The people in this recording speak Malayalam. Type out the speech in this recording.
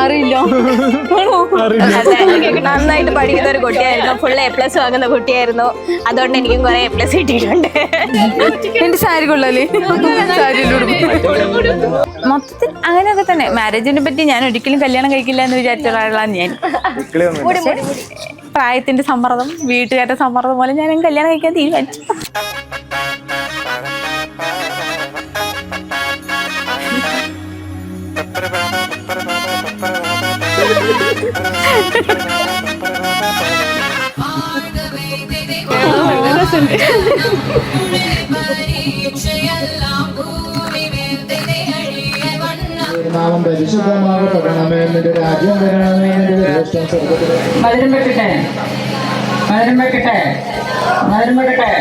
അറിയില്ല. നന്നായിട്ട് പഠിക്കുന്ന ഒരു കുട്ടിയായിരുന്നു, ഫുൾ A+ വാങ്ങുന്ന കുട്ടിയായിരുന്നു. അതുകൊണ്ട് എനിക്കും കുറെ A+ കിട്ടിയിട്ടുണ്ട്. എന്റെ സാരി കൊള്ളാലേ, മൊത്തത്തിൽ അങ്ങനെയൊക്കെ തന്നെ. മാരേജിനെ പറ്റി ഞാൻ ഒരിക്കലും കല്യാണം കഴിക്കില്ല എന്ന് വിചാരിച്ച ഒരാളാണ് ഞാൻ. പ്രായത്തിന്റെ സമ്മർദ്ദം, വീട്ടുകാരുടെ സമ്മർദ്ദം പോലെ ഞാൻ കല്യാണം കഴിക്കാൻ തീരുമാനിച്ചു. നാമം പരിശുദ്ധമാകപ്പെടണമേ, നിന്റെ രാജ്യം വരണമേ, നിന്റെ ഇഷ്ടം സ്വർഗ്ഗത്തിലെ. മധുരം വെക്കട്ടെ.